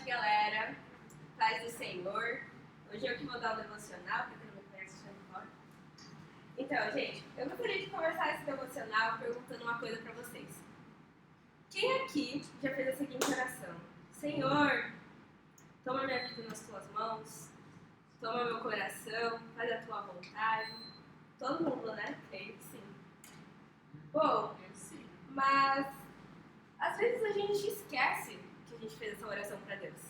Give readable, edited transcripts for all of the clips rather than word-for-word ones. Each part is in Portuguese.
galera. Paz do Senhor. Hoje eu que vou dar o devocional, para quem não me conhece, chama fora. Então, gente, eu gostaria de começar esse devocional perguntando uma coisa para vocês. Quem aqui já fez a seguinte oração? Senhor, toma minha vida nas tuas mãos, toma meu coração, faz a tua vontade. Todo mundo, né? Creio que sim. Bom, mas às vezes a gente esquece que a gente fez essa oração para Deus.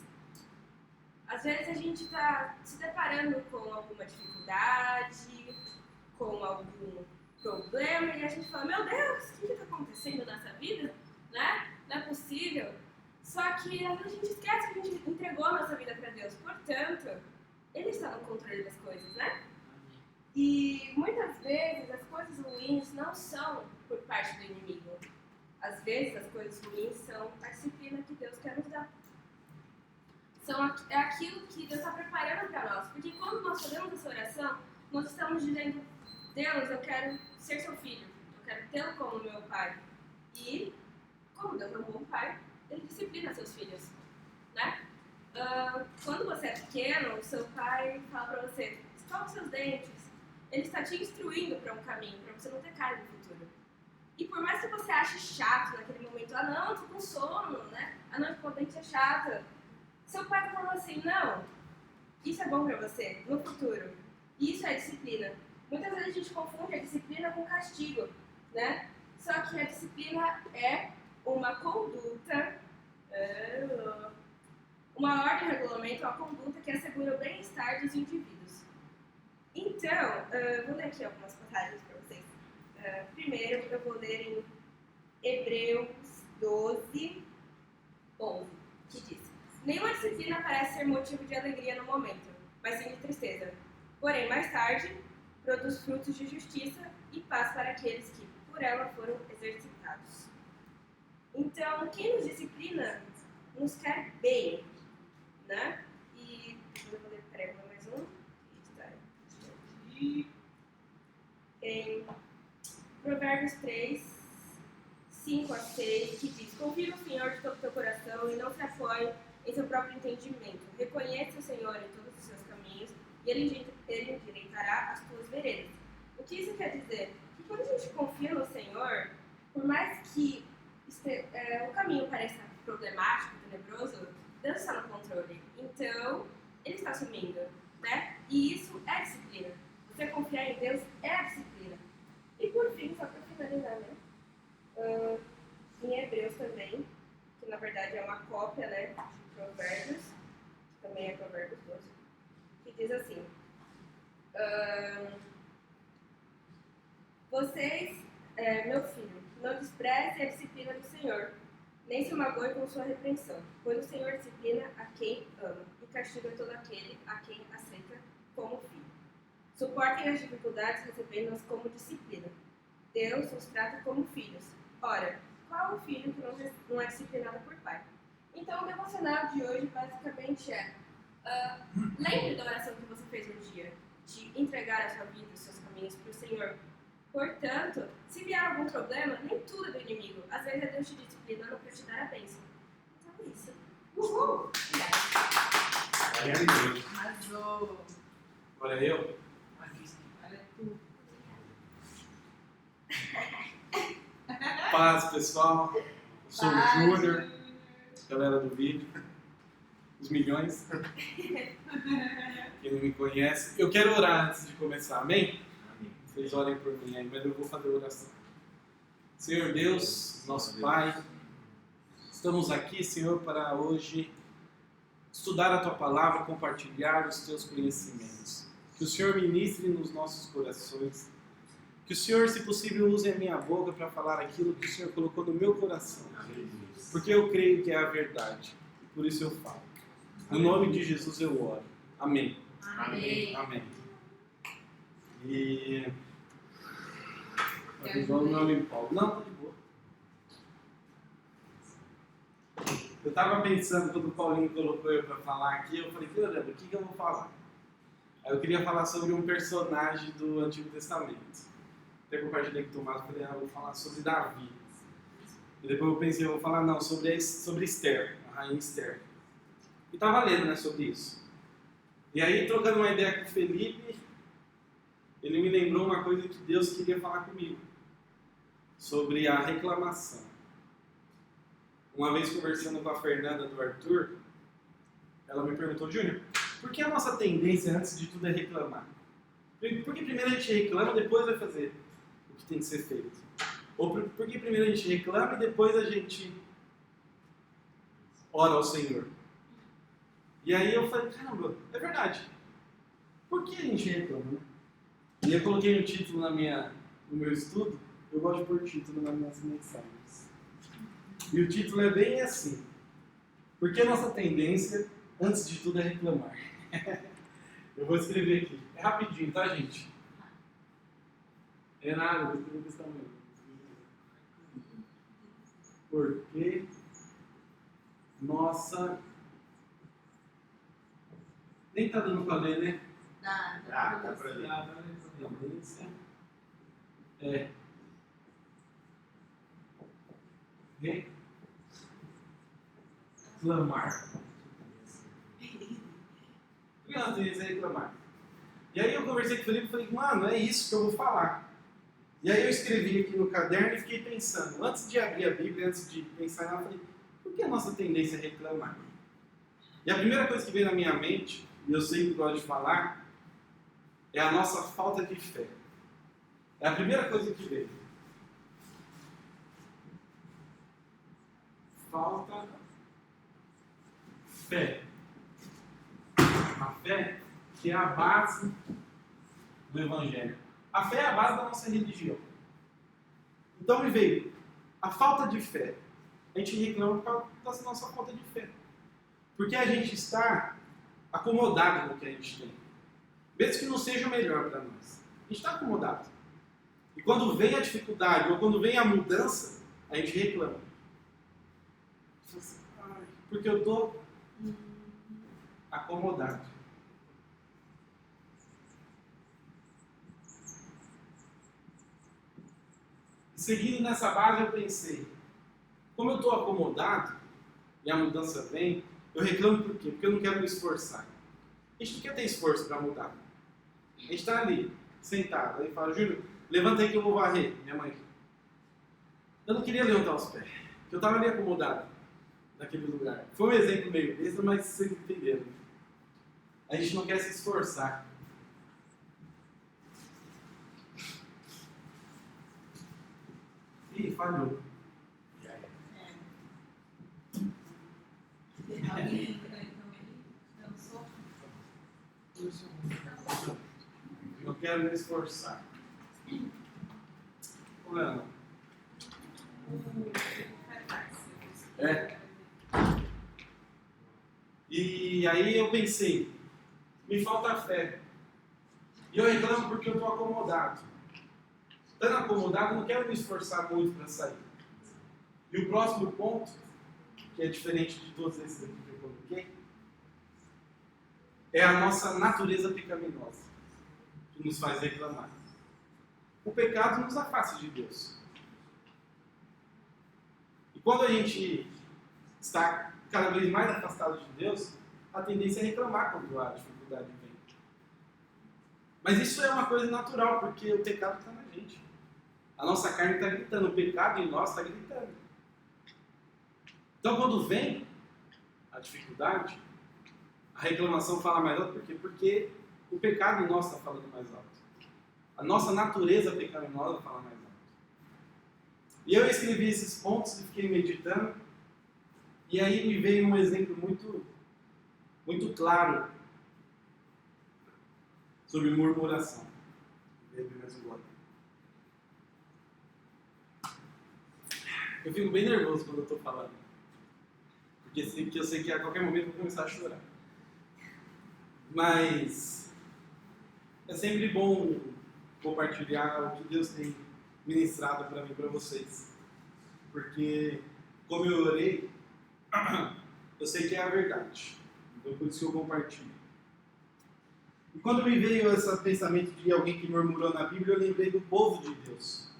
Às vezes a gente está se deparando com alguma dificuldade, com algum problema e a gente fala, meu Deus, o que está acontecendo nessa vida? Né? Não é possível. Só que às vezes a gente esquece que a gente entregou a nossa vida para Deus. Portanto, Ele está no controle das coisas, né? E muitas vezes as coisas ruins não são por parte do inimigo. Às vezes as coisas ruins são a disciplina que Deus quer nos dar. É aquilo que Deus está preparando para nós. Porque quando nós fazemos essa oração, nós estamos dizendo, Deus, eu quero ser seu filho. Eu quero tê-lo como meu pai. E, como Deus é um bom pai, Ele disciplina seus filhos. Né? Quando você é pequeno, o seu pai fala para você, escova seus dentes. Ele está te instruindo para um caminho, para você não ter cara no futuro. E por mais que você ache chato naquele momento, não, tô com sono, né? Não, o dente é chato. Seu pai está falando assim, não, isso é bom para você no futuro. Isso é disciplina. Muitas vezes a gente confunde a disciplina com castigo, né? Só que a disciplina é uma conduta, uma ordem, regulamento, uma conduta que assegura o bem-estar dos indivíduos. Então, vou ler aqui algumas passagens para vocês. Primeiro, eu vou ler em Hebreus 12, 11, que diz: nenhuma disciplina parece ser motivo de alegria no momento, mas sim de tristeza. Porém, mais tarde, produz frutos de justiça e paz para aqueles que, por ela, foram exercitados. Então, quem nos disciplina, nos quer bem, né? E eu vou ler, peraí, mais um. Em Provérbios 3, 5 a 6, que diz: confia no Senhor de todo o teu coração e não se apoie em seu próprio entendimento. Reconheça o Senhor em todos os seus caminhos e Ele endireitará as tuas veredas. O que isso quer dizer? Que quando a gente confia no Senhor, por mais que o caminho pareça problemático, tenebroso, Deus está no controle. Então, Ele está assumindo, né? E isso é disciplina. Você confiar em Deus é a disciplina. E por fim, só para finalizar, né? Em Hebreus também, que na verdade é uma cópia, né, de Provérbios, que também é Provérbios 12, que diz assim: vocês, meu filho, não desprezem a disciplina do Senhor, nem se magoem com sua repreensão, pois o Senhor disciplina a quem ama e castiga todo aquele a quem aceita como filho. Suportem as dificuldades recebendo-as como disciplina. Deus os trata como filhos. Ora, qual o filho que não é disciplinado por pai? Então, o devocional de hoje basicamente é: lembre da oração que você fez no dia, de entregar a sua vida, os seus caminhos para o Senhor. Portanto, se vier algum problema, nem tudo é do inimigo. Às vezes é Deus te disciplinando para te dar a bênção. Então é isso. Uhul! Arrasou! Agora eu? Paz, pessoal. Eu sou o Júnior, galera do vídeo, os milhões. Quem não me conhece. Eu quero orar antes de começar, amém? Vocês orem por mim aí, mas eu vou fazer a oração. Senhor Deus, nosso Pai, estamos aqui, Senhor, para hoje estudar a Tua Palavra, compartilhar os Teus conhecimentos. Que o Senhor ministre nos nossos corações. Que o Senhor, se possível, use a minha boca para falar aquilo que o Senhor colocou no meu coração. Porque eu creio que é a verdade. E por isso eu falo. No nome de Jesus eu oro. Amém. Amém. Amém. E... avisou o nome Paulo. Não, tá de boa. Eu estava pensando, quando o Paulinho colocou eu para falar aqui, eu falei, caramba, o que eu vou falar? Aí eu queria falar sobre um personagem do Antigo Testamento. Até compartilhei com o Tomás, falei, eu vou falar sobre Davi. E depois eu pensei, eu vou falar, não, sobre Esther, a rainha Esther. E estava lendo, né, sobre isso. E aí, trocando uma ideia com o Felipe, ele me lembrou uma coisa que Deus queria falar comigo. Sobre a reclamação. Uma vez conversando com a Fernanda do Arthur, ela me perguntou: Júnior, por que a nossa tendência antes de tudo é reclamar? Por que primeiro a gente reclama, depois vai fazer o que tem que ser feito? Ou por que primeiro a gente reclama e depois a gente ora ao Senhor? E aí eu falei: caramba, é verdade. Por que a gente reclama, né? E eu coloquei um título no meu estudo. Eu gosto de pôr título nas minhas mensagens. E o título é bem assim: porque a nossa tendência, antes de tudo, é reclamar. Eu vou escrever aqui. É rapidinho, tá, gente? É nada, vou escrever desse tamanho. Porque nossa... Nem tá dando pra ler, né? Dá pra ler. Tendência é reclamar. Por que nós tendência é reclamar? E aí eu conversei com o Felipe e falei: mano, é isso que eu vou falar. E aí eu escrevi aqui no caderno e fiquei pensando. Antes de abrir a Bíblia, antes de pensar nela, eu falei: por que a nossa tendência é reclamar? E a primeira coisa que veio na minha mente, e eu sempre gosto de falar, é a nossa falta de fé. É a primeira coisa que veio. Falta fé. A fé que é a base do Evangelho. A fé é a base da nossa religião. Então me veio a falta de fé. A gente reclama por causa da nossa falta de fé. Porque a gente está acomodado no que a gente tem. Mesmo que não seja o melhor para nós. A gente está acomodado. E quando vem a dificuldade, ou quando vem a mudança, a gente reclama. Porque eu estou acomodado. E seguindo nessa base, eu pensei: como eu estou acomodado e a mudança vem, eu reclamo por quê? Porque eu não quero me esforçar. A gente não quer ter esforço para mudar. A gente está ali, sentado, aí fala: Júnior, levanta aí que eu vou varrer. Minha mãe. Eu não queria levantar os pés, porque eu estava ali acomodado naquele lugar. Foi um exemplo meio besta, mas vocês entenderam. A gente não quer se esforçar. Ih, falhou. Eu quero me esforçar. Problema. É. E aí eu pensei: me falta fé. E eu reclamo porque eu estou acomodado. Estando acomodado, eu não quero me esforçar muito para sair. E o próximo ponto, que é diferente de todos esses aqui que eu coloquei, é a nossa natureza pecaminosa, que nos faz reclamar. O pecado nos afasta de Deus. E quando a gente está cada vez mais afastado de Deus, a tendência é reclamar quando a dificuldade vem. Mas isso é uma coisa natural, porque o pecado está na gente. A nossa carne está gritando, o pecado em nós está gritando. Então, quando vem a dificuldade, a reclamação fala mais alto. Por quê? Porque o pecado em nós está falando mais alto. A nossa natureza pecaminosa fala mais alto. E eu escrevi esses pontos e fiquei meditando. E aí me veio um exemplo muito claro sobre murmuração. Eu fico bem nervoso quando eu estou falando. Porque eu sei que a qualquer momento eu vou começar a chorar. Mas é sempre bom compartilhar o que Deus tem ministrado para mim e para vocês. Porque, como eu orei, eu sei que é a verdade. Então, por isso que eu compartilho. E quando me veio esse pensamento de alguém que murmurou na Bíblia, eu lembrei do povo de Deus.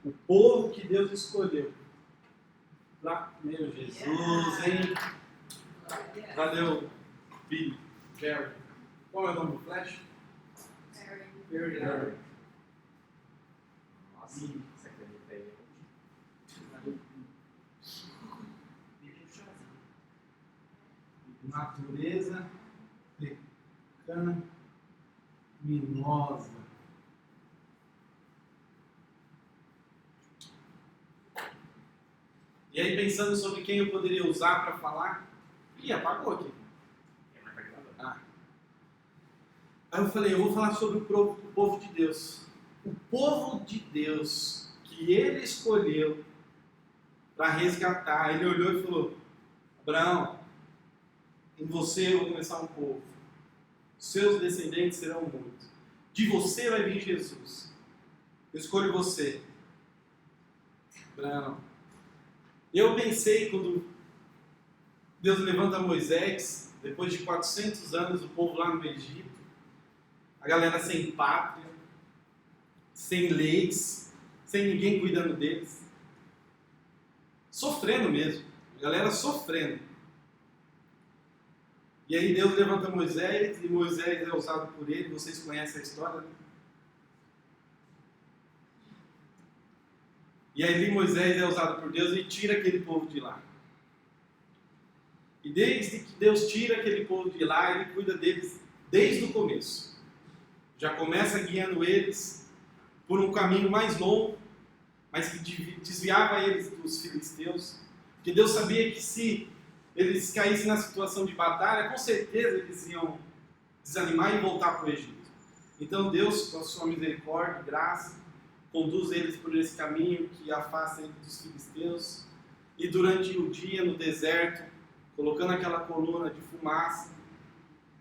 O povo que Deus escolheu. Lá, meu Jesus, hein? Valeu, Billy. Barry. Qual é o nome do Flash? Barry. Nossa, essa caneta aí. Natureza pecaminosa. E aí, pensando sobre quem eu poderia usar para falar, apagou aqui. Ah. Aí eu falei, eu vou falar sobre o povo de Deus. O povo de Deus que ele escolheu para resgatar. Ele olhou e falou, Abraão, em você eu vou começar um povo. Seus descendentes serão muitos. De você vai vir Jesus. Eu escolho você. Abraão. Eu pensei quando Deus levanta Moisés, depois de 400 anos, o povo lá no Egito, a galera sem pátria, sem leis, sem ninguém cuidando deles, sofrendo mesmo, a galera sofrendo. E aí Deus levanta Moisés, e Moisés é usado por ele, vocês conhecem a história, né? E aí Moisés é usado por Deus e tira aquele povo de lá. E desde que Deus tira aquele povo de lá, ele cuida deles desde o começo. Já começa guiando eles por um caminho mais longo, mas que desviava eles dos filisteus. Porque Deus sabia que se eles caíssem na situação de batalha, com certeza eles iam desanimar e voltar para o Egito. Então Deus, com a sua misericórdia e graça, conduz eles por esse caminho que afasta eles dos filisteus. E durante o dia no deserto, colocando aquela coluna de fumaça,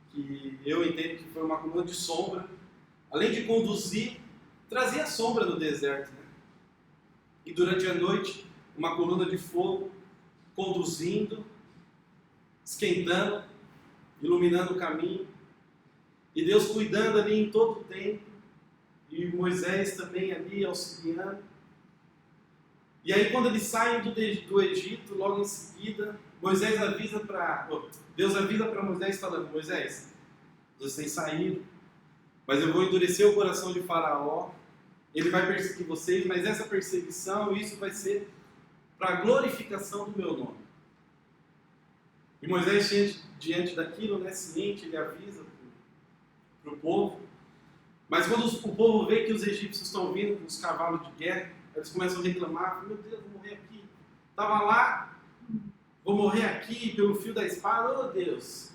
que eu entendo que foi uma coluna de sombra, além de conduzir, trazia sombra no deserto, né? E durante a noite, uma coluna de fogo, conduzindo, esquentando, iluminando o caminho, e Deus cuidando ali em todo o tempo, e Moisés também ali auxiliando. E aí quando eles saem do Egito, logo em seguida, Deus avisa para Moisés falando, Moisés, vocês têm saído, mas eu vou endurecer o coração de Faraó, ele vai perseguir vocês, mas essa perseguição, isso vai ser para a glorificação do meu nome. E Moisés, diante daquilo, né, ciente, ele avisa para o povo. Mas quando o povo vê que os egípcios estão vindo com os cavalos de guerra, eles começam a reclamar, meu Deus, vou morrer aqui. Estava lá, vou morrer aqui pelo fio da espada, oh Deus.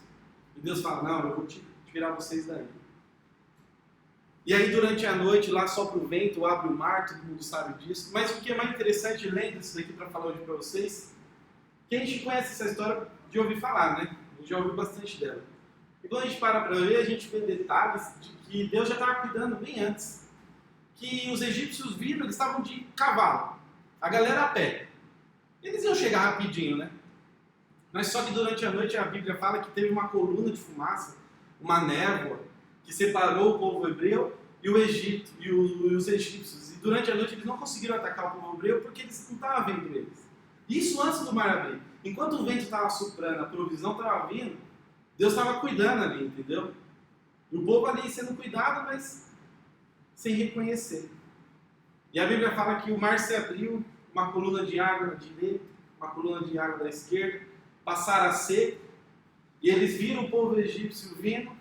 E Deus fala, não, eu vou tirar vocês daí. E aí durante a noite, lá sopra o vento, abre o mar, todo mundo sabe disso. Mas o que é mais interessante, lendo isso daqui para falar hoje para vocês, que a gente conhece essa história de ouvir falar, né? A gente já ouviu bastante dela. E quando a gente para ver, a gente vê detalhes de que Deus já estava cuidando bem antes. Que os egípcios viram, eles estavam de cavalo, a galera a pé. Eles iam chegar rapidinho, né? Mas só que durante a noite a Bíblia fala que teve uma coluna de fumaça, uma névoa, que separou o povo hebreu e o Egito, e os egípcios. E durante a noite eles não conseguiram atacar o povo hebreu porque eles não estavam vendo eles. Isso antes do mar abrir. Enquanto o vento estava soprando, a provisão estava vindo, Deus estava cuidando ali, entendeu? E o povo ali sendo cuidado, mas sem reconhecer. E a Bíblia fala que o mar se abriu, uma coluna de água na direita, uma coluna de água da esquerda, passaram a seco, e eles viram o povo egípcio vindo,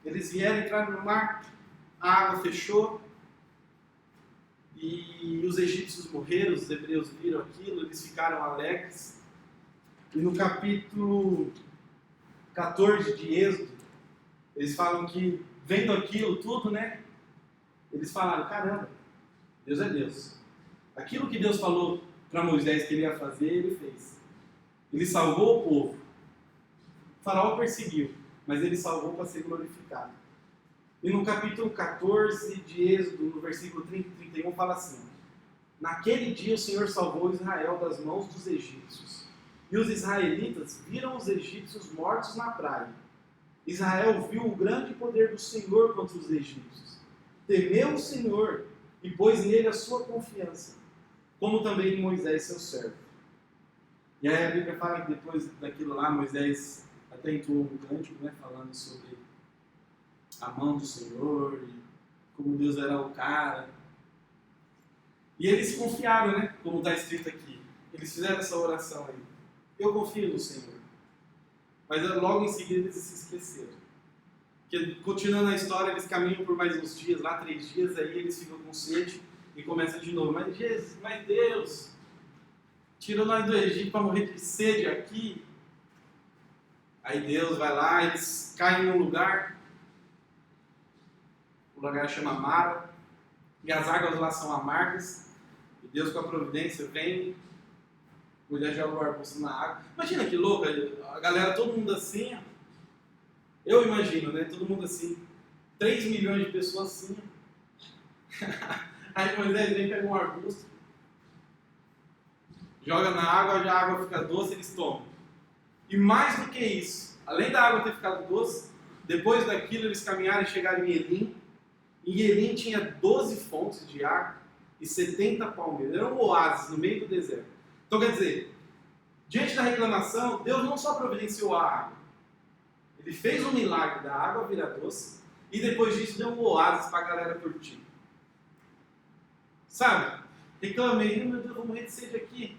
eles vieram entrar no mar, a água fechou, e os egípcios morreram, os hebreus viram aquilo, eles ficaram alegres. E no capítulo 14 de Êxodo, eles falam que, vendo aquilo tudo, né? Eles falaram, caramba, Deus é Deus. Aquilo que Deus falou para Moisés que ele ia fazer, ele fez. Ele salvou o povo. O faraó perseguiu, mas ele salvou para ser glorificado. E no capítulo 14 de Êxodo, no versículo 30 e 31, fala assim: naquele dia o Senhor salvou Israel das mãos dos egípcios. E os israelitas viram os egípcios mortos na praia. Israel viu o grande poder do Senhor contra os egípcios. Temeu o Senhor e pôs nele a sua confiança, como também em Moisés, seu servo. E aí a Bíblia fala que depois daquilo lá, Moisés até entoou um cântico, né, falando sobre a mão do Senhor e como Deus era o cara. E eles confiaram, né, como está escrito aqui. Eles fizeram essa oração aí. Eu confio no Senhor. Mas logo em seguida eles se esqueceram. Porque, continuando a história, eles caminham por mais uns dias, lá 3 dias, aí eles ficam com sede e começam de novo. Mas Jesus, mas Deus, tirou nós do Egito para morrer de sede aqui. Aí Deus vai lá, eles caem num lugar, o lugar chama Mara, e as águas lá são amargas, e Deus com a providência vem, mulher joga o arbusto na água. Imagina que louco, a galera, todo mundo assim, ó. Eu imagino, né? Todo mundo assim, 3 milhões de pessoas assim. Aí Moisés vem, pega um arbusto, joga na água, a água fica doce, eles tomam. E mais do que isso, além da água ter ficado doce, depois daquilo eles caminharam e chegaram em Elim. Em Elim tinha 12 fontes de água e 70 palmeiras. Era um oásis no meio do deserto. Então quer dizer, diante da reclamação, Deus não só providenciou a água, Ele fez um milagre da água virar doce e depois disso deu um oásis para a galera curtir. Sabe? Reclamei, meu Deus, eu vou morrer de sede aqui.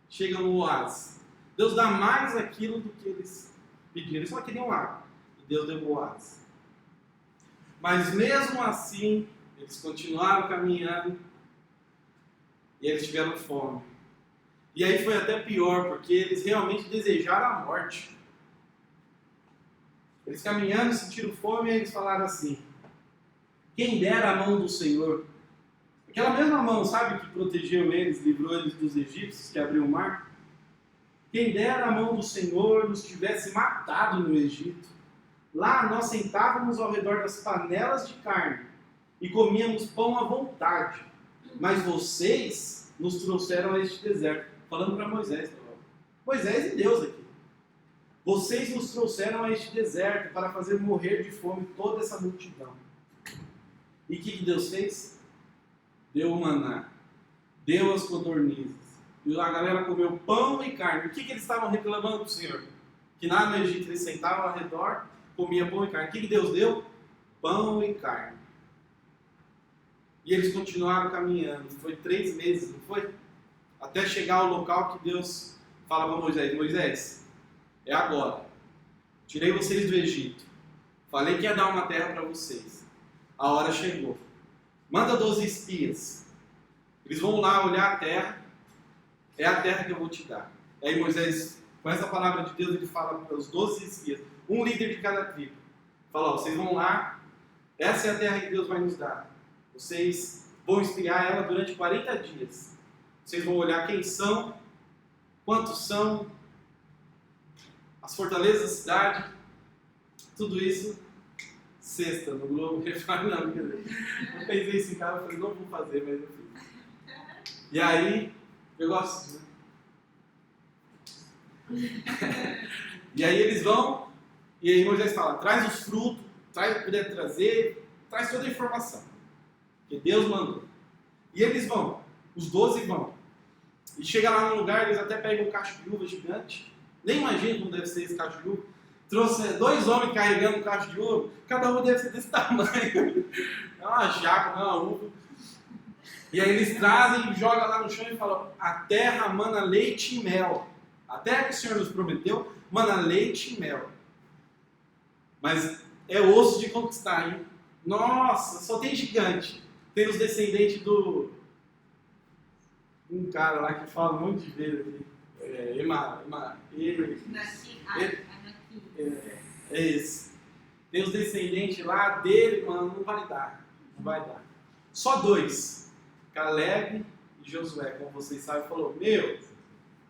Chega no oásis. Deus dá mais aquilo do que eles pediram. Eles só queriam água. E Deus deu o oásis. Mas mesmo assim, eles continuaram caminhando e eles tiveram fome. E aí foi até pior, porque eles realmente desejaram a morte. Eles caminhando, sentiram fome e eles falaram assim: quem dera a mão do Senhor. Aquela mesma mão, sabe, que protegeu eles, livrou eles dos egípcios, que abriu o mar. Quem dera a mão do Senhor nos tivesse matado no Egito. Lá nós sentávamos ao redor das panelas de carne e comíamos pão à vontade. Mas vocês nos trouxeram a este deserto. Falando para Moisés. Moisés e Deus aqui. Vocês nos trouxeram a este deserto para fazer morrer de fome toda essa multidão. E o que Deus fez? Deu o maná. Deu as codornizes. E a galera comeu pão e carne. O que eles estavam reclamando do Senhor? Que lá no Egito eles sentavam ao redor, comiam pão e carne. O que Deus deu? Pão e carne. E eles continuaram caminhando. Foi 3 meses, não foi? Até chegar ao local que Deus fala para Moisés: Moisés, é agora. Tirei vocês do Egito. Falei que ia dar uma terra para vocês. A hora chegou. Manda 12 espias. Eles vão lá olhar a terra. É a terra que eu vou te dar. Aí Moisés, com essa palavra de Deus, ele fala para os 12 espias, um líder de cada tribo. Fala: ó, vocês vão lá. Essa é a terra que Deus vai nos dar. Vocês vão espiar ela durante 40 dias. Vocês vão olhar quem são, quantos são, as fortalezas da cidade, tudo isso, sexta, no Globo. Eu falei: não, eu pensei isso em casa, eu falei: não vou fazer, mas eu fiz. E aí, eu gosto, né? E aí eles vão, e aí Moisés fala: traz os frutos, traz o que puder trazer, traz toda a informação. Que Deus mandou. E eles vão, os 12 vão. E chega lá no lugar, eles até pegam um cacho de uva gigante. Nem imagino como deve ser esse cacho de uva. Trouxe 2 homens carregando um cacho de uva. Cada uva deve ser desse tamanho. É uma jaca, não é uma uva. E aí eles trazem e jogam lá no chão e falam: a terra mana leite e mel. A terra que o Senhor nos prometeu mana leite e mel. Mas é osso de conquistar, hein? Nossa, só tem gigante. Tem os descendentes do... um cara lá que fala um monte de vezes aqui. É esse. Tem os descendentes lá dele, mano, não vai dar. Não vai dar. Só 2. Caleb e Josué, como vocês sabem, falou: meu,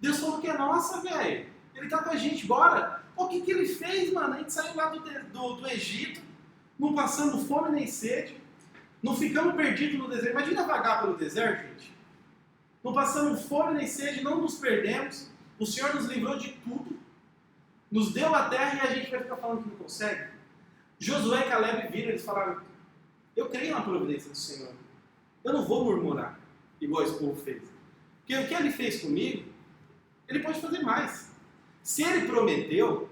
Deus falou que é nossa, velho. Ele tá com a gente, bora. O que ele fez, mano? A gente saiu lá do Egito, não passando fome nem sede, não ficamos perdidos no deserto. Imagina vagar pelo deserto, gente. Não passamos fome nem sede, não nos perdemos. O Senhor nos livrou de tudo, nos deu a terra e a gente vai ficar falando que não consegue. Josué e Caleb viram, eles falaram: eu creio na providência do Senhor. Eu não vou murmurar, igual esse povo fez. Porque o que ele fez comigo, ele pode fazer mais. Se ele prometeu,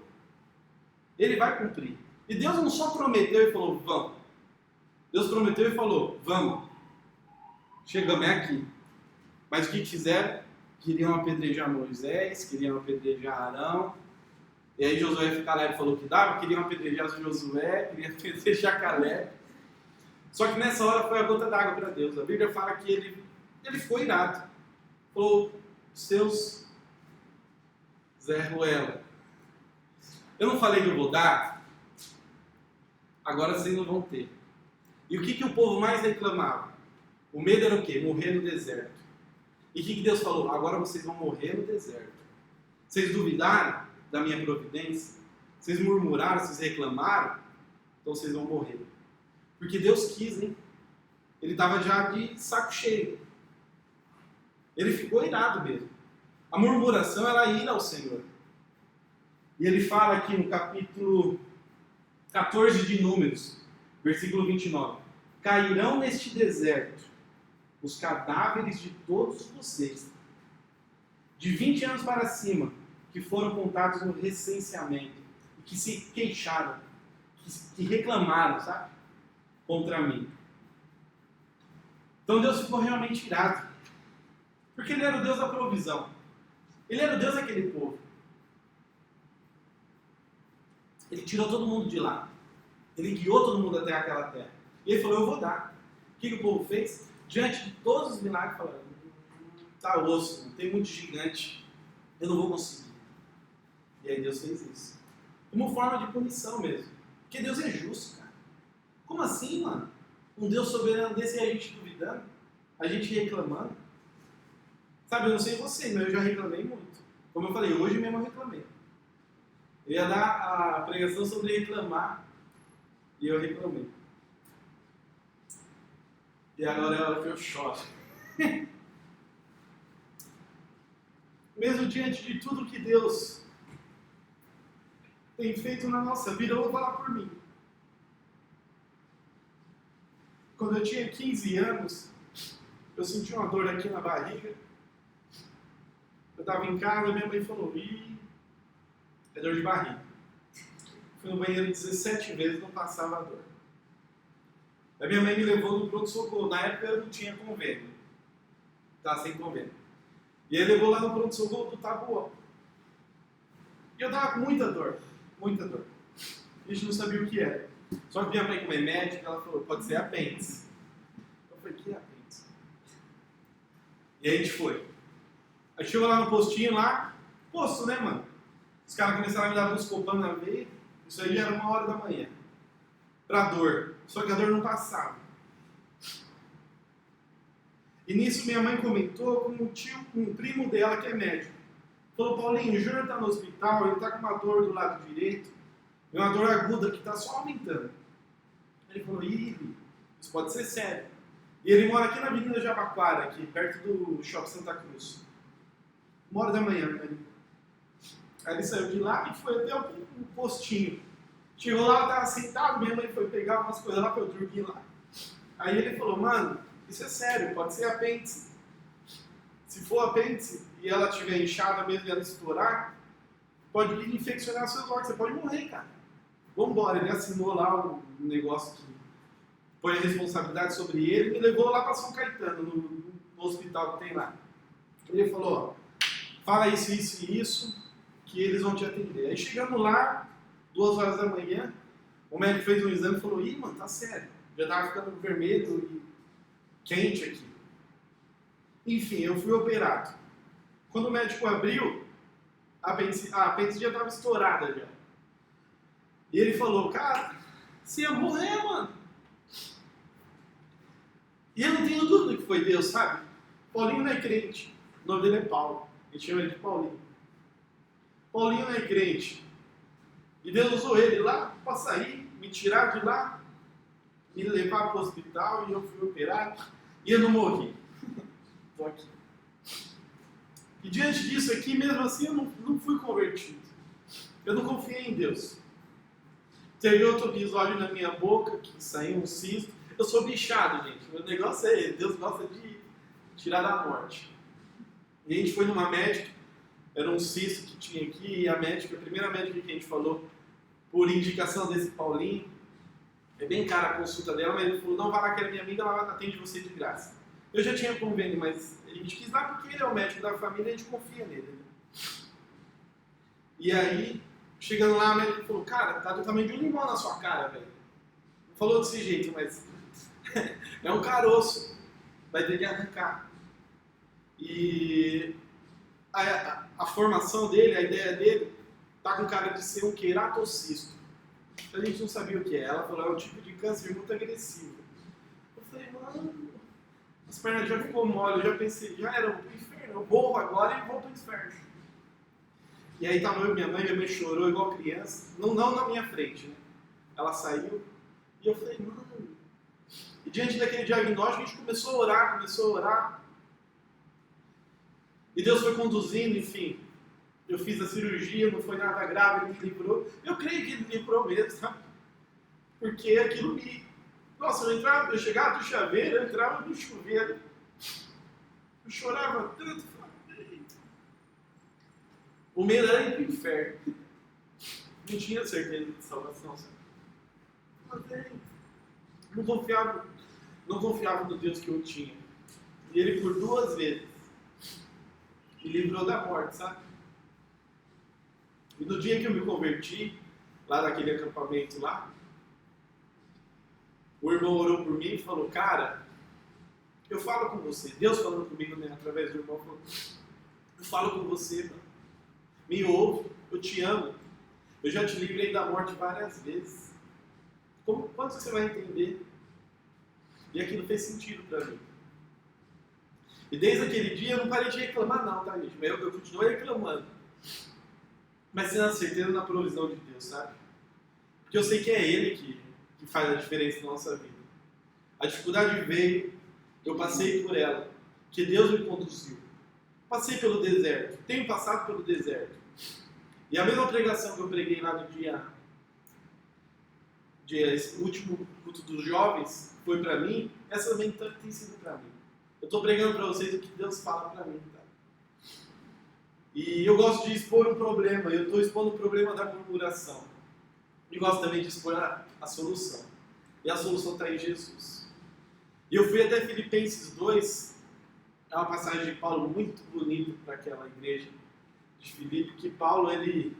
Ele vai cumprir. E Deus não só prometeu e falou, vamos. Deus prometeu e falou, vamos. Chegamos, é aqui. Mas o que fizeram? Queriam apedrejar Moisés, queriam apedrejar Arão. E aí Josué e Caleb falou que dava, queriam apedrejar Josué, queriam apedrejar Caleb. Só que nessa hora foi a gota d'água para Deus. A Bíblia fala que ele ficou irado. Falou, seus Zé Ruela, eu não falei que eu vou dar? Agora vocês não vão ter. E o que o povo mais reclamava? O medo era o quê? Morrer no deserto. E o que Deus falou? Agora vocês vão morrer no deserto. Vocês duvidaram da minha providência? Vocês murmuraram, vocês reclamaram? Então vocês vão morrer. Porque Deus quis, hein? Ele estava já de saco cheio. Ele ficou irado mesmo. A murmuração era ira ao Senhor. E ele fala aqui no capítulo 14 de Números, versículo 29. Cairão neste deserto os cadáveres de todos vocês, de 20 anos para cima, que foram contados no recenseamento, e que se queixaram, que reclamaram, sabe? Contra mim. Então Deus ficou realmente irado. Porque Ele era o Deus da provisão. Ele era o Deus daquele povo. Ele tirou todo mundo de lá. Ele guiou todo mundo até aquela terra. E Ele falou, eu vou dar. O que o povo fez? Diante de todos os milagres, falaram, tá osso, tem muito gigante, eu não vou conseguir. E aí Deus fez isso. Como forma de punição mesmo. Porque Deus é justo, cara. Como assim, mano? Um Deus soberano desse e a gente duvidando? A gente reclamando? Sabe, eu não sei você, mas eu já reclamei muito. Como eu falei, hoje mesmo eu reclamei. Eu ia dar a pregação sobre reclamar e eu reclamei. E agora é a hora que eu choro. Mesmo diante de tudo que Deus tem feito na nossa vida, eu vou falar por mim. Quando eu tinha 15 anos, eu senti uma dor aqui na barriga. Eu estava em casa e minha mãe falou, é dor de barriga. Fui no banheiro 17 vezes e não passava a dor. Aí minha mãe me levou no pronto-socorro. Na época eu não tinha convênio. Estava sem convênio. E aí levou lá no pronto-socorro do Taboão. E eu estava com muita dor. Muita dor. A gente não sabia o que era. Só que minha mãe, como é médica, ela falou, pode ser apêndice. Eu falei, que apêndice? E aí a gente foi. Aí chegou lá no postinho lá, posto, né, mano? Os caras começaram a me dar uns copãs na veia. Isso aí já era 1h da manhã. Pra dor. Só que a dor não passava. E nisso minha mãe comentou com um primo dela que é médico. Falou, Paulinho, o Júnior está no hospital, ele está com uma dor do lado direito. É uma dor aguda que está só aumentando. Ele falou, isso pode ser sério. E ele mora aqui na Avenida Jabaquara, aqui perto do Shopping Santa Cruz. 1h da manhã, né? Aí ele saiu de lá e foi até o postinho. Chegou lá, eu estava sentado, minha mãe foi pegar umas coisas lá para eu dormir lá. Aí ele falou, mano, isso é sério, pode ser apêndice. Se for apêndice e ela estiver inchada mesmo e ela estourar, pode infeccionar seus órgãos, você pode morrer, cara. Vambora, ele assinou lá um negócio que põe a responsabilidade sobre ele e me levou lá para São Caetano, no hospital que tem lá. Ele falou, ó, fala isso, isso e isso, que eles vão te atender. Aí chegamos lá, 2h da manhã, o médico fez um exame e falou, mano, tá sério, já tava ficando vermelho e quente aqui. Enfim, eu fui operado. Quando o médico abriu, a apêndice já estava estourada já. E ele falou, cara, você ia morrer, mano. E eu não tenho dúvida que foi Deus, sabe? Paulinho não é crente, o nome dele é Paulo, a gente chama ele de Paulinho. Paulinho não é crente. E Deus usou ele lá para sair, me tirar de lá, me levar para o hospital e eu fui operado e eu não morri. Estou aqui. E diante disso aqui, mesmo assim, eu não fui convertido. Eu não confiei em Deus. Teve outro episódio na minha boca que saiu um cisto. Eu sou bichado, gente. Meu negócio é Deus gosta de tirar da morte. E a gente foi numa médica, era um cisto que tinha aqui, e a primeira médica que a gente falou, por indicação desse Paulinho. É bem cara a consulta dela, mas ele falou, não, vai lá que ela é minha amiga, ela atende você de graça. Eu já tinha convênio, mas a gente quis dar porque ele é o médico da família e a gente confia nele. Né? E aí, chegando lá, a médica falou, cara, tá do tamanho de um limão na sua cara, velho. Não falou desse jeito, mas é um caroço. Vai ter que arrancar. E a formação dele, a ideia dele, tá com cara de ser um queratocisto. A gente não sabia o que é. Ela falou, é um tipo de câncer muito agressivo. Eu falei, mano, as pernas já ficou mole, eu já pensei, já era pro inferno, eu morro agora e vou pro inferno. E aí tava eu e minha mãe chorou igual criança, não na minha frente, né? Ela saiu e eu falei, mano. E diante daquele diagnóstico a gente começou a orar. E Deus foi conduzindo, enfim. Eu fiz a cirurgia, não foi nada grave, ele me livrou. Eu creio que ele me livrou mesmo, sabe? Porque aquilo me... Nossa, eu chegava do chaveiro, eu entrava no chuveiro. Eu chorava tanto. O medo era ir para o inferno. Não tinha certeza de salvação, sabe? Mas não confiava no Deus que eu tinha. E ele por 2 vezes me livrou da morte, sabe? E no dia que eu me converti, lá naquele acampamento lá, o irmão orou por mim e falou, cara, eu falo com você. Deus falando comigo, né, através do irmão, falou, eu falo com você, mano. Me ouve, eu te amo. Eu já te livrei da morte várias vezes. Quando você vai entender? E aquilo fez sentido para mim. E desde aquele dia eu não parei de reclamar não, tá, gente? Mas eu continuei reclamando. Mas tendo a certeza na provisão de Deus, sabe? Porque eu sei que é Ele que faz a diferença na nossa vida. A dificuldade veio, eu passei por ela, que Deus me conduziu. Passei pelo deserto, tenho passado pelo deserto. E a mesma pregação que eu preguei lá no esse último culto dos jovens, foi para mim, essa também tem sido para mim. Eu estou pregando para vocês o que Deus fala para mim. Tá? E eu gosto de expor um problema, eu estou expondo o problema da murmuração. E gosto também de expor a solução. E a solução está em Jesus. E eu fui até Filipenses 2, é uma passagem de Paulo muito bonita para aquela igreja de Filipe, que Paulo, ele...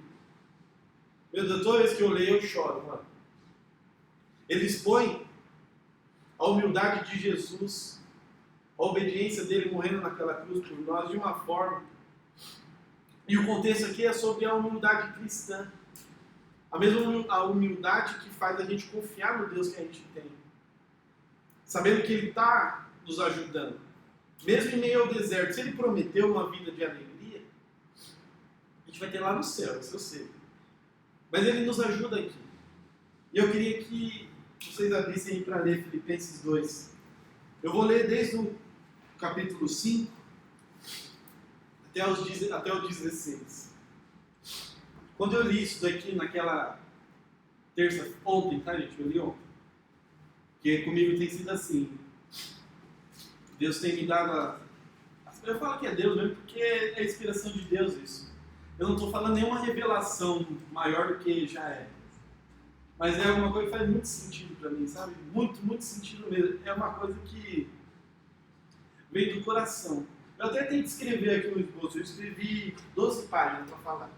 Meu Deus, toda vez que eu leio eu choro, mano. Ele expõe a humildade de Jesus, a obediência dele morrendo naquela cruz por nós de uma forma. E o contexto aqui é sobre a humildade cristã. A mesma humildade que faz a gente confiar no Deus que a gente tem. Sabendo que Ele está nos ajudando. Mesmo em meio ao deserto, se Ele prometeu uma vida de alegria, a gente vai ter lá no céu, isso eu sei. Mas Ele nos ajuda aqui. E eu queria que vocês abrissem para ler Filipenses 2. Eu vou ler desde o capítulo 5 até o 16. Quando eu li isso daqui naquela terça, ontem, tá gente? Eu li ontem. Porque comigo tem sido assim. Deus tem me dado eu falo que é Deus mesmo porque é a inspiração de Deus isso. Eu não estou falando nenhuma revelação maior do que já é. Mas é uma coisa que faz muito sentido para mim, sabe? Muito, muito sentido mesmo. É uma coisa que veio do coração. Eu até tenho que escrever aqui no esboço. Eu escrevi 12 páginas para falar.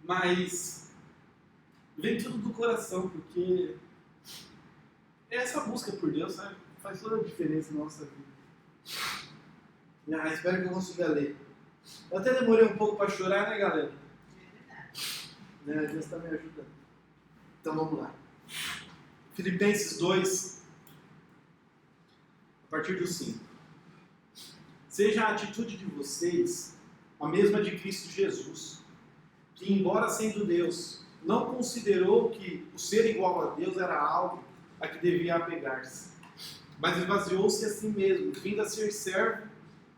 Mas vem tudo do coração, porque é essa busca por Deus, sabe? Faz toda a diferença na nossa vida. Espero que eu consiga ler. Eu até demorei um pouco para chorar, né, galera? Deus está me ajudando. Então vamos lá. Filipenses 2, a partir do 5. Seja a atitude de vocês a mesma de Cristo Jesus, que, embora sendo Deus, não considerou que o ser igual a Deus era algo a que devia apegar-se, mas esvaziou-se a si mesmo, vindo a ser servo,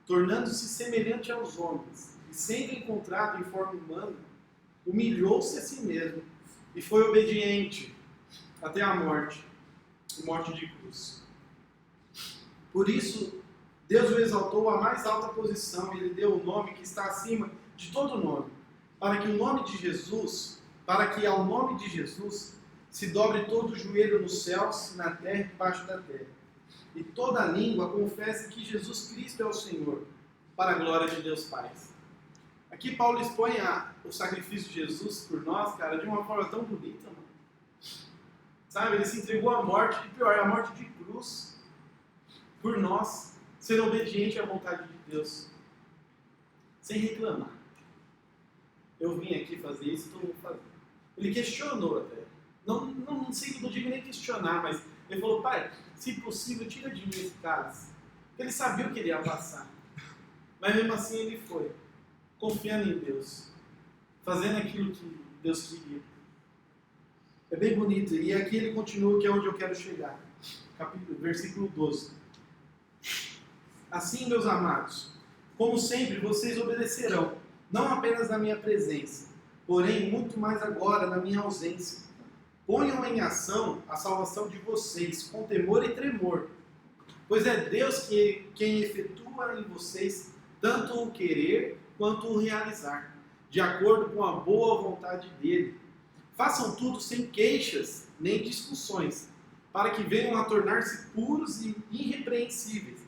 tornando-se semelhante aos homens, e sendo encontrado em forma humana, humilhou-se a si mesmo, e foi obediente até a morte de cruz. Por isso, Deus o exaltou à mais alta posição, e Ele deu o nome que está acima de todo nome, para que o nome de Jesus para que ao nome de Jesus se dobre todo o joelho nos céus, na terra e debaixo da terra, e toda língua confesse que Jesus Cristo é o Senhor, para a glória de Deus Pai. Aqui Paulo expõe o sacrifício de Jesus por nós, cara, de uma forma tão bonita, mano. Sabe, ele se entregou à morte, e pior, a morte de cruz, por nós, ser obediente à vontade de Deus, sem reclamar. Eu vim aqui fazer isso, então vou fazer. Ele questionou até. Não sei, não digo nem questionar, mas ele falou, pai, se possível, tira de mim esse cálice. Ele sabia o que ele ia passar. Mas mesmo assim ele foi, confiando em Deus, fazendo aquilo que Deus queria. É bem bonito. E aqui ele continua, que é onde eu quero chegar. Versículo 12. Assim, meus amados, como sempre, vocês obedecerão, não apenas na minha presença, porém muito mais agora na minha ausência. Ponham em ação a salvação de vocês com temor e tremor, pois é Deus quem efetua em vocês tanto o querer quanto o realizar, de acordo com a boa vontade dele. Façam tudo sem queixas nem discussões, para que venham a tornar-se puros e irrepreensíveis,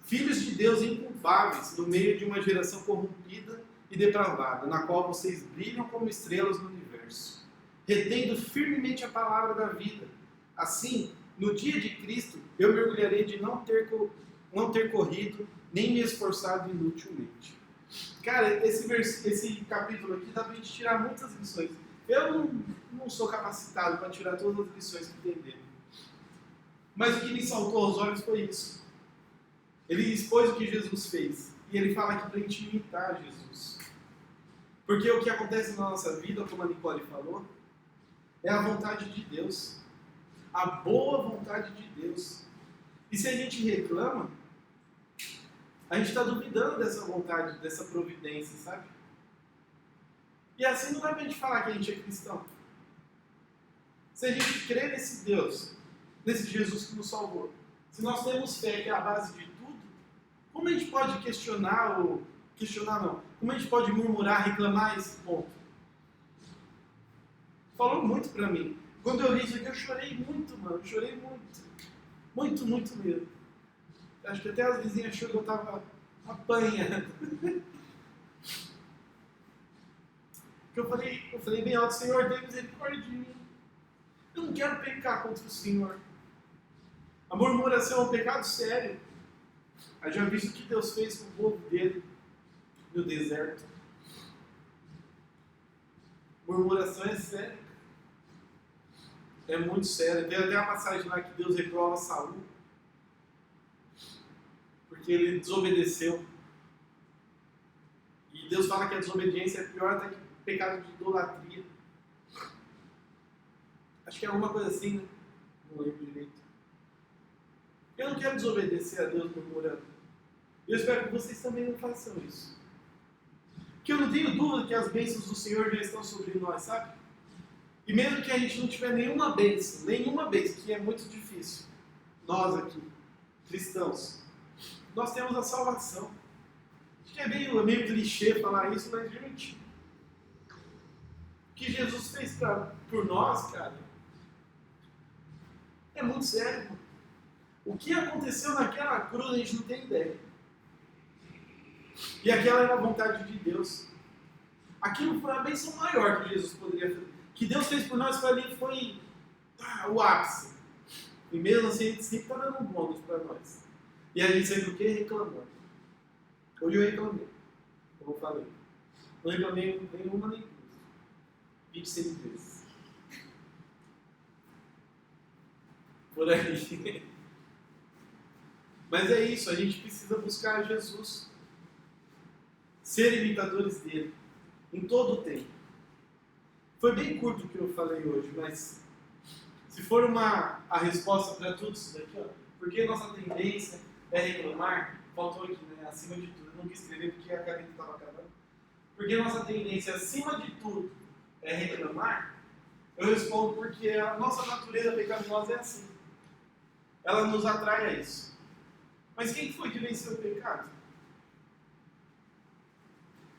filhos de Deus inculpáveis no meio de uma geração corrompida e depravada, na qual vocês brilham como estrelas no universo, retendo firmemente a palavra da vida. Assim, no dia de Cristo, eu me orgulharei de não ter corrido, nem me esforçado inutilmente. Cara, esse capítulo aqui dá pra gente tirar muitas lições. Eu não sou capacitado para tirar todas as lições que tem dele. Mas o que me saltou aos olhos foi isso. Ele expôs o que Jesus fez. E ele fala aqui para a gente imitar Jesus. Porque o que acontece na nossa vida, como a Nicole falou, é a vontade de Deus. A boa vontade de Deus. E se a gente reclama, a gente está duvidando dessa vontade, dessa providência, sabe? E assim não dá pra gente falar que a gente é cristão. Se a gente crê nesse Deus, nesse Jesus que nos salvou, se nós temos fé que é a base de tudo, como a gente pode como a gente pode murmurar, reclamar esse ponto? Falou muito pra mim. Quando eu li isso aqui, eu chorei muito, mano. Eu chorei muito. Muito, muito mesmo. Acho que até as vizinhas achou que eu tava apanhando. Eu falei bem alto, Senhor, tenha misericórdia de mim. Eu não quero pecar contra o Senhor. A murmuração é um pecado sério. Eu já visto o que Deus fez com o povo dele no deserto. Murmuração é séria. É muito sério. Tem até uma passagem lá que Deus reprova Saul, porque ele desobedeceu. E Deus fala que a desobediência é pior até que o pecado de idolatria. Acho que é alguma coisa assim, né? Não lembro direito. Eu não quero desobedecer a Deus murmurando. Eu espero que vocês também não façam isso. Porque eu não tenho dúvida que as bênçãos do Senhor já estão sobre nós, sabe? E mesmo que a gente não tiver nenhuma bênção, que é muito difícil, nós aqui, cristãos, nós temos a salvação. Acho que é meio clichê falar isso, mas gente, o que Jesus fez por nós, cara, é muito sério, mano. O que aconteceu naquela cruz a gente não tem ideia. E aquela era a vontade de Deus. Aquilo foi a bênção maior que Jesus poderia fazer. Que Deus fez por nós foi o ápice. E mesmo assim a gente sempre está dando um bônus para nós. E a gente sempre o quê? Reclamando. Hoje eu reclamei. Como eu falei. Não reclamei nenhuma nem duas. 26 vezes. Por aí. Mas é isso, a gente precisa buscar Jesus. Ser imitadores dele. Em todo o tempo. Foi bem curto o que eu falei hoje, mas se for a resposta para tudo isso daqui, ó, porque nossa tendência é reclamar, faltou aqui, né? Acima de tudo, eu não quis escrever porque a caneta estava acabando. Porque nossa tendência, acima de tudo, é reclamar, eu respondo porque a nossa natureza pecaminosa é assim. Ela nos atrai a isso. Mas quem foi que venceu o pecado?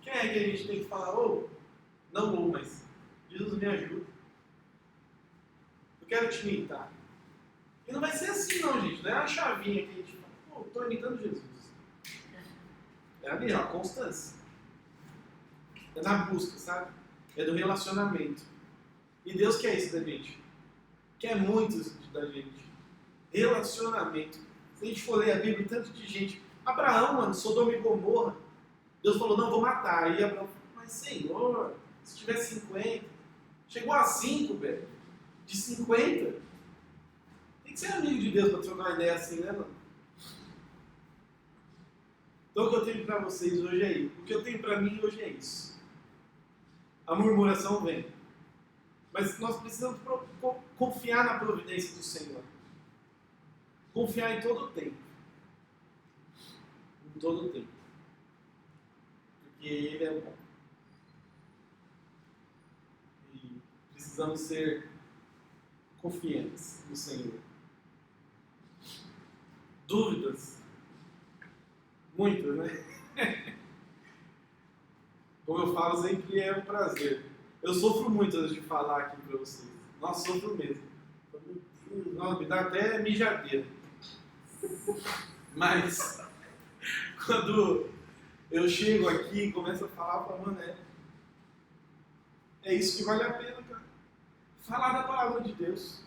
Quem é que a gente tem que falar, mas Jesus me ajuda. Eu quero te imitar. E não vai ser assim não, gente. Não é a chavinha que a gente fala, pô, estou imitando Jesus. É ali, ó, a constância. É na busca, sabe? É do relacionamento. E Deus quer isso da gente. Quer muito isso da gente. Relacionamento. Se a gente for ler a Bíblia, tanto de gente. Abraão, mano, Sodoma e Gomorra. Deus falou, não, vou matar. Aí Abraão falou, mas Senhor, se tiver 50. Chegou a 5, velho. De 50. Tem que ser amigo de Deus para trocar uma ideia assim, né, mano? Então o que eu tenho para vocês hoje é isso. O que eu tenho para mim hoje é isso. A murmuração vem. Mas nós precisamos confiar na providência do Senhor. Confiar em todo o tempo. Em todo o tempo. Porque Ele é bom. E precisamos ser confiantes no Senhor. Dúvidas? Muitas, né? Como eu falo, sempre é um prazer. Eu sofro muito antes de falar aqui para vocês. Nossa, sofro mesmo. Nossa, me dá até mijadeira. Mas, quando eu chego aqui e começo a falar, eu falo, mano, é isso que vale a pena, cara. Falar da palavra de Deus.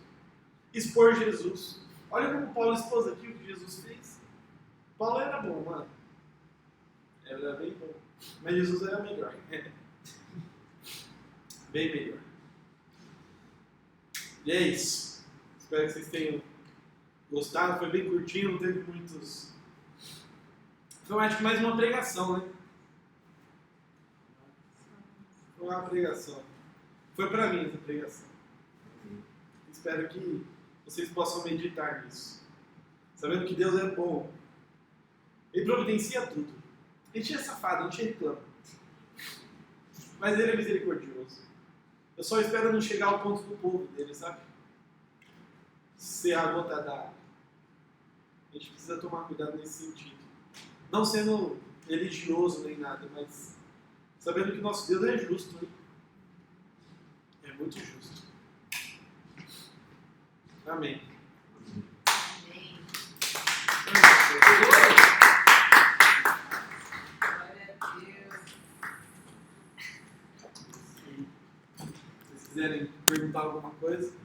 Expor Jesus. Olha como Paulo expôs aqui o que Jesus fez. Paulo era bom, mano. Ele era bem bom. Mas Jesus era melhor. Bem melhor. E é isso. Espero que vocês tenham gostado. Foi bem curtinho, não teve muitos. Foi, acho que mais uma pregação, né? Foi uma pregação. Foi pra mim essa pregação. Espero que vocês possam meditar nisso. Sabendo que Deus é bom. Ele providencia tudo. A gente é safado, a gente reclama. Mas Ele é misericordioso. Eu só espero não chegar ao ponto do povo dele, sabe? Ser a gota d'água. A gente precisa tomar cuidado nesse sentido. Não sendo religioso nem nada, mas sabendo que nosso Deus é justo, hein? É muito justo. Amém. Amém. Glória a Deus. Se vocês quiserem perguntar alguma coisa.